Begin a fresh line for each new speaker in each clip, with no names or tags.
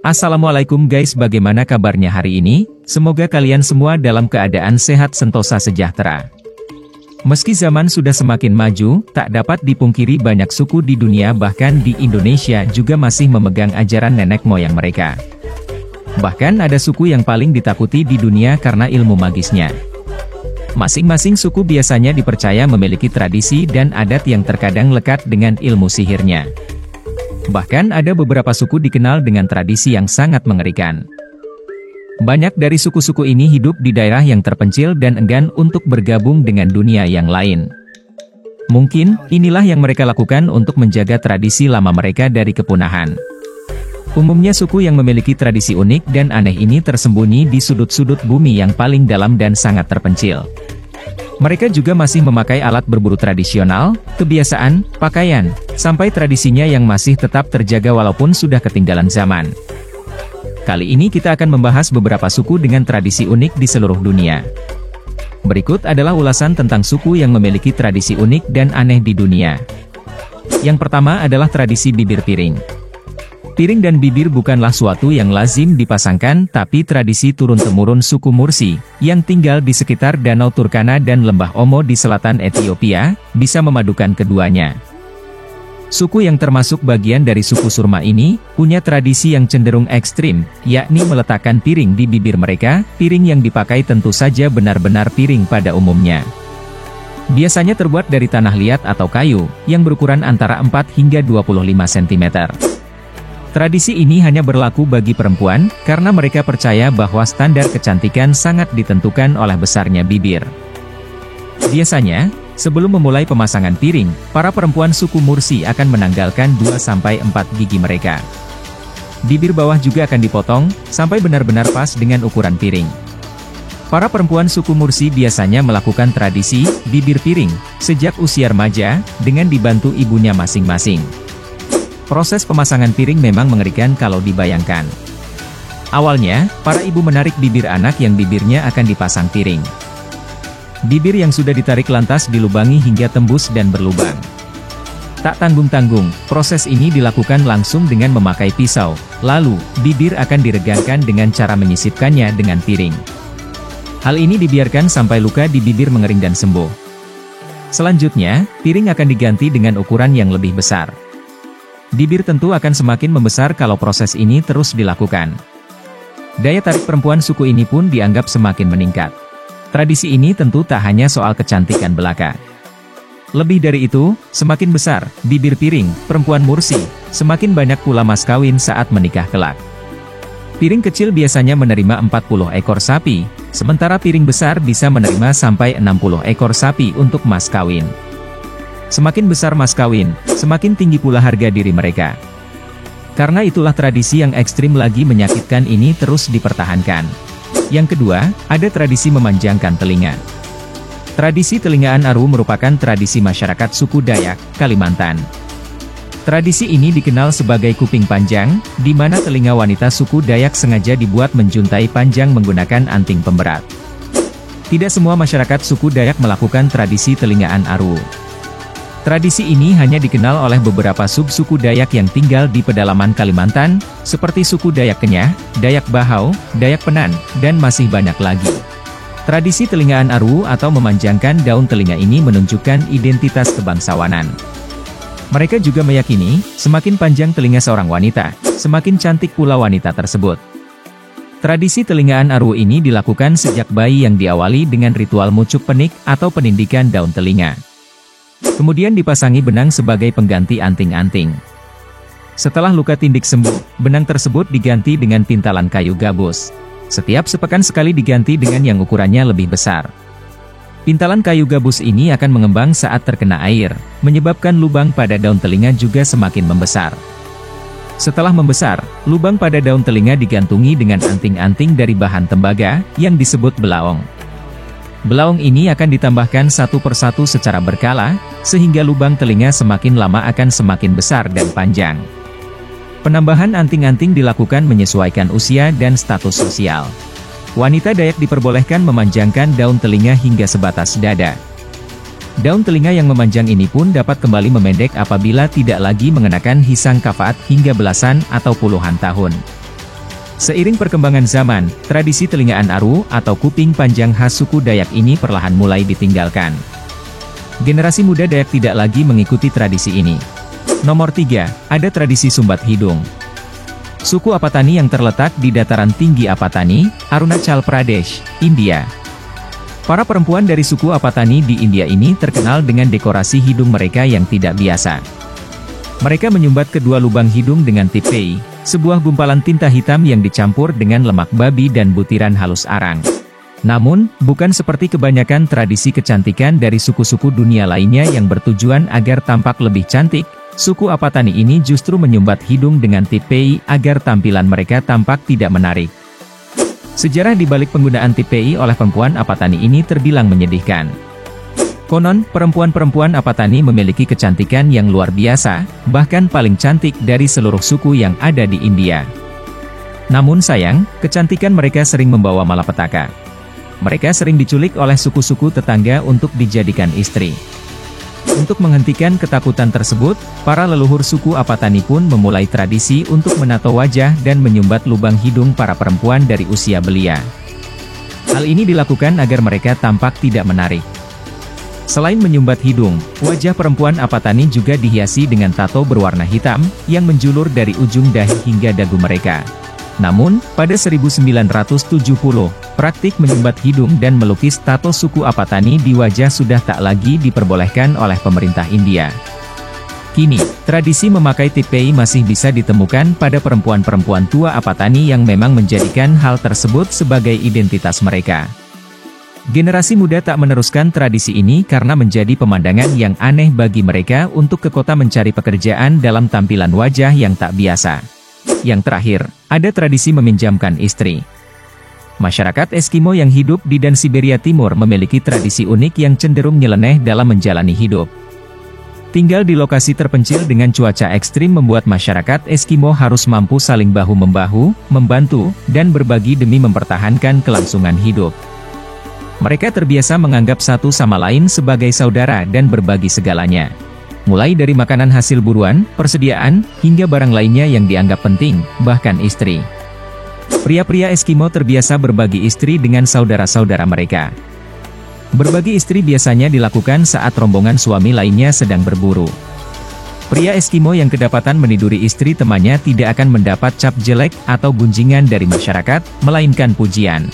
Assalamualaikum guys, bagaimana kabarnya hari ini? Semoga kalian semua dalam keadaan sehat sentosa sejahtera. Meski zaman sudah semakin maju, tak dapat dipungkiri banyak suku di dunia bahkan di Indonesia juga masih memegang ajaran nenek moyang mereka. Bahkan ada suku yang paling ditakuti di dunia karena ilmu magisnya. Masing-masing suku biasanya dipercaya memiliki tradisi dan adat yang terkadang lekat dengan ilmu sihirnya. Bahkan ada beberapa suku dikenal dengan tradisi yang sangat mengerikan. Banyak dari suku-suku ini hidup di daerah yang terpencil dan enggan untuk bergabung dengan dunia yang lain. Mungkin, inilah yang mereka lakukan untuk menjaga tradisi lama mereka dari kepunahan. Umumnya suku yang memiliki tradisi unik dan aneh ini tersembunyi di sudut-sudut bumi yang paling dalam dan sangat terpencil. Mereka juga masih memakai alat berburu tradisional, kebiasaan, pakaian, sampai tradisinya yang masih tetap terjaga walaupun sudah ketinggalan zaman. Kali ini kita akan membahas beberapa suku dengan tradisi unik di seluruh dunia. Berikut adalah ulasan tentang suku yang memiliki tradisi unik dan aneh di dunia. Yang pertama adalah tradisi bibir piring. Piring dan bibir bukanlah suatu yang lazim dipasangkan, tapi tradisi turun-temurun suku Mursi, yang tinggal di sekitar Danau Turkana dan Lembah Omo di selatan Ethiopia, bisa memadukan keduanya. Suku yang termasuk bagian dari suku Surma ini, punya tradisi yang cenderung ekstrim, yakni meletakkan piring di bibir mereka. Piring yang dipakai tentu saja benar-benar piring pada umumnya. Biasanya terbuat dari tanah liat atau kayu, yang berukuran antara 4 hingga 25 cm. Tradisi ini hanya berlaku bagi perempuan, karena mereka percaya bahwa standar kecantikan sangat ditentukan oleh besarnya bibir. Biasanya, sebelum memulai pemasangan piring, para perempuan suku Mursi akan menanggalkan 2-4 gigi mereka. Bibir bawah juga akan dipotong, sampai benar-benar pas dengan ukuran piring. Para perempuan suku Mursi biasanya melakukan tradisi bibir piring sejak usia remaja, dengan dibantu ibunya masing-masing. Proses pemasangan piring memang mengerikan kalau dibayangkan. Awalnya, para ibu menarik bibir anak yang bibirnya akan dipasang piring. Bibir yang sudah ditarik lantas dilubangi hingga tembus dan berlubang. Tak tanggung-tanggung, proses ini dilakukan langsung dengan memakai pisau, lalu, bibir akan diregangkan dengan cara menyisipkannya dengan piring. Hal ini dibiarkan sampai luka di bibir mengering dan sembuh. Selanjutnya, piring akan diganti dengan ukuran yang lebih besar. Bibir tentu akan semakin membesar kalau proses ini terus dilakukan. Daya tarik perempuan suku ini pun dianggap semakin meningkat. Tradisi ini tentu tak hanya soal kecantikan belaka. Lebih dari itu, semakin besar bibir piring perempuan Mursi, semakin banyak pula mas kawin saat menikah kelak. Piring kecil biasanya menerima 40 ekor sapi, sementara piring besar bisa menerima sampai 60 ekor sapi untuk mas kawin. Semakin besar mas kawin, semakin tinggi pula harga diri mereka. Karena itulah tradisi yang ekstrim lagi menyakitkan ini terus dipertahankan. Yang kedua, ada tradisi memanjangkan telinga. Tradisi telingaan aru merupakan tradisi masyarakat suku Dayak, Kalimantan. Tradisi ini dikenal sebagai kuping panjang, di mana telinga wanita suku Dayak sengaja dibuat menjuntai panjang menggunakan anting pemberat. Tidak semua masyarakat suku Dayak melakukan tradisi telingaan aru. Tradisi ini hanya dikenal oleh beberapa sub-suku Dayak yang tinggal di pedalaman Kalimantan, seperti suku Dayak Kenyah, Dayak Bahau, Dayak Penan, dan masih banyak lagi. Tradisi telingaan aru atau memanjangkan daun telinga ini menunjukkan identitas kebangsawanan. Mereka juga meyakini, semakin panjang telinga seorang wanita, semakin cantik pula wanita tersebut. Tradisi telingaan aru ini dilakukan sejak bayi yang diawali dengan ritual mucuk penik atau penindikan daun telinga. Kemudian dipasangi benang sebagai pengganti anting-anting. Setelah luka tindik sembuh, benang tersebut diganti dengan pintalan kayu gabus. Setiap sepekan sekali diganti dengan yang ukurannya lebih besar. Pintalan kayu gabus ini akan mengembang saat terkena air, menyebabkan lubang pada daun telinga juga semakin membesar. Setelah membesar, lubang pada daun telinga digantungi dengan anting-anting dari bahan tembaga, yang disebut belaong. Belaong ini akan ditambahkan satu persatu secara berkala, sehingga lubang telinga semakin lama akan semakin besar dan panjang. Penambahan anting-anting dilakukan menyesuaikan usia dan status sosial. Wanita Dayak diperbolehkan memanjangkan daun telinga hingga sebatas dada. Daun telinga yang memanjang ini pun dapat kembali memendek apabila tidak lagi mengenakan hisang kafaat hingga belasan atau puluhan tahun. Seiring perkembangan zaman, tradisi telingaan aru atau kuping panjang khas suku Dayak ini perlahan mulai ditinggalkan. Generasi muda Dayak tidak lagi mengikuti tradisi ini. Nomor 3, ada tradisi sumbat hidung. Suku Apatani yang terletak di dataran tinggi Apatani, Arunachal Pradesh, India. Para perempuan dari suku Apatani di India ini terkenal dengan dekorasi hidung mereka yang tidak biasa. Mereka menyumbat kedua lubang hidung dengan tipei, sebuah gumpalan tinta hitam yang dicampur dengan lemak babi dan butiran halus arang. Namun, bukan seperti kebanyakan tradisi kecantikan dari suku-suku dunia lainnya yang bertujuan agar tampak lebih cantik, suku Apatani ini justru menyumbat hidung dengan tipei agar tampilan mereka tampak tidak menarik. Sejarah di balik penggunaan tipei oleh perempuan Apatani ini terbilang menyedihkan. Konon, perempuan-perempuan Apatani memiliki kecantikan yang luar biasa, bahkan paling cantik dari seluruh suku yang ada di India. Namun sayang, kecantikan mereka sering membawa malapetaka. Mereka sering diculik oleh suku-suku tetangga untuk dijadikan istri. Untuk menghentikan ketakutan tersebut, para leluhur suku Apatani pun memulai tradisi untuk menato wajah dan menyumbat lubang hidung para perempuan dari usia belia. Hal ini dilakukan agar mereka tampak tidak menarik. Selain menyumbat hidung, wajah perempuan Apatani juga dihiasi dengan tato berwarna hitam, yang menjulur dari ujung dahi hingga dagu mereka. Namun, pada 1970, praktik menyumbat hidung dan melukis tato suku Apatani di wajah sudah tak lagi diperbolehkan oleh pemerintah India. Kini, tradisi memakai tipei masih bisa ditemukan pada perempuan-perempuan tua Apatani yang memang menjadikan hal tersebut sebagai identitas mereka. Generasi muda tak meneruskan tradisi ini karena menjadi pemandangan yang aneh bagi mereka untuk ke kota mencari pekerjaan dalam tampilan wajah yang tak biasa. Yang terakhir, ada tradisi meminjamkan istri. Masyarakat Eskimo yang hidup di dan Siberia Timur memiliki tradisi unik yang cenderung nyeleneh dalam menjalani hidup. Tinggal di lokasi terpencil dengan cuaca ekstrim membuat masyarakat Eskimo harus mampu saling bahu-membahu, membantu, dan berbagi demi mempertahankan kelangsungan hidup. Mereka terbiasa menganggap satu sama lain sebagai saudara dan berbagi segalanya. Mulai dari makanan hasil buruan, persediaan, hingga barang lainnya yang dianggap penting, bahkan istri. Pria-pria Eskimo terbiasa berbagi istri dengan saudara-saudara mereka. Berbagi istri biasanya dilakukan saat rombongan suami lainnya sedang berburu. Pria Eskimo yang kedapatan meniduri istri temannya tidak akan mendapat cap jelek atau gunjingan dari masyarakat, melainkan pujian.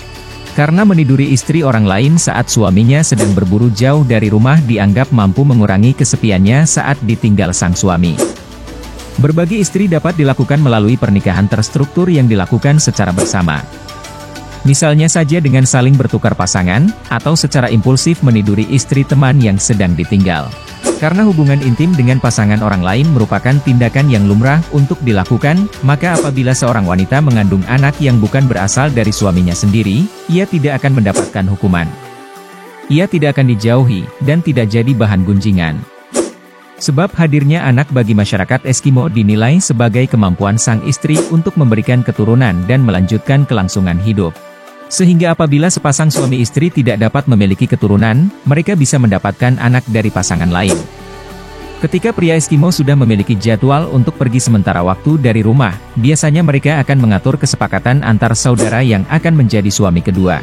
Karena meniduri istri orang lain saat suaminya sedang berburu jauh dari rumah dianggap mampu mengurangi kesepiannya saat ditinggal sang suami. Berbagi istri dapat dilakukan melalui pernikahan terstruktur yang dilakukan secara bersama. Misalnya saja dengan saling bertukar pasangan, atau secara impulsif meniduri istri teman yang sedang ditinggal. Karena hubungan intim dengan pasangan orang lain merupakan tindakan yang lumrah untuk dilakukan, maka apabila seorang wanita mengandung anak yang bukan berasal dari suaminya sendiri, ia tidak akan mendapatkan hukuman. Ia tidak akan dijauhi, dan tidak jadi bahan gunjingan. Sebab hadirnya anak bagi masyarakat Eskimo dinilai sebagai kemampuan sang istri untuk memberikan keturunan dan melanjutkan kelangsungan hidup. Sehingga apabila sepasang suami istri tidak dapat memiliki keturunan, mereka bisa mendapatkan anak dari pasangan lain. Ketika pria Eskimo sudah memiliki jadwal untuk pergi sementara waktu dari rumah, biasanya mereka akan mengatur kesepakatan antar saudara yang akan menjadi suami kedua.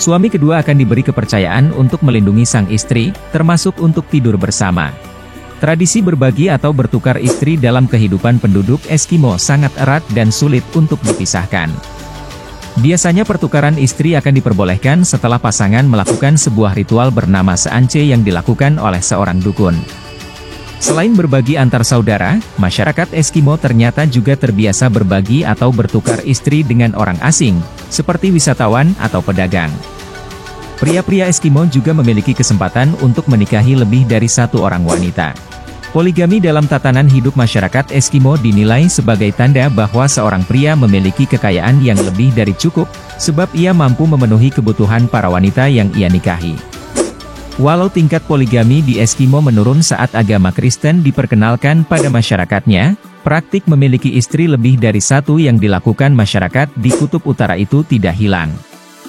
Suami kedua akan diberi kepercayaan untuk melindungi sang istri, termasuk untuk tidur bersama. Tradisi berbagi atau bertukar istri dalam kehidupan penduduk Eskimo sangat erat dan sulit untuk dipisahkan. Biasanya pertukaran istri akan diperbolehkan setelah pasangan melakukan sebuah ritual bernama seance yang dilakukan oleh seorang dukun. Selain berbagi antar saudara, masyarakat Eskimo ternyata juga terbiasa berbagi atau bertukar istri dengan orang asing, seperti wisatawan atau pedagang. Pria-pria Eskimo juga memiliki kesempatan untuk menikahi lebih dari satu orang wanita. Poligami dalam tatanan hidup masyarakat Eskimo dinilai sebagai tanda bahwa seorang pria memiliki kekayaan yang lebih dari cukup, sebab ia mampu memenuhi kebutuhan para wanita yang ia nikahi. Walau tingkat poligami di Eskimo menurun saat agama Kristen diperkenalkan pada masyarakatnya, praktik memiliki istri lebih dari satu yang dilakukan masyarakat di kutub utara itu tidak hilang.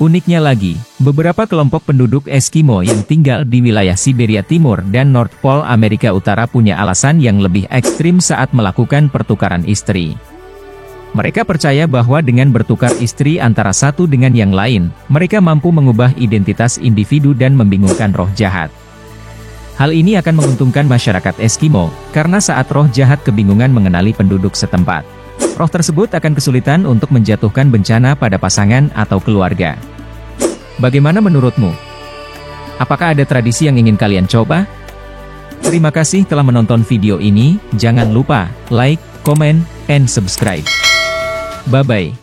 Uniknya lagi, beberapa kelompok penduduk Eskimo yang tinggal di wilayah Siberia Timur dan North Pole Amerika Utara punya alasan yang lebih ekstrim saat melakukan pertukaran istri. Mereka percaya bahwa dengan bertukar istri antara satu dengan yang lain, mereka mampu mengubah identitas individu dan membingungkan roh jahat. Hal ini akan menguntungkan masyarakat Eskimo, karena saat roh jahat kebingungan mengenali penduduk setempat, roh tersebut akan kesulitan untuk menjatuhkan bencana pada pasangan atau keluarga. Bagaimana menurutmu? Apakah ada tradisi yang ingin kalian coba? Terima kasih telah menonton video ini, jangan lupa like, comment, and subscribe. Bye-bye.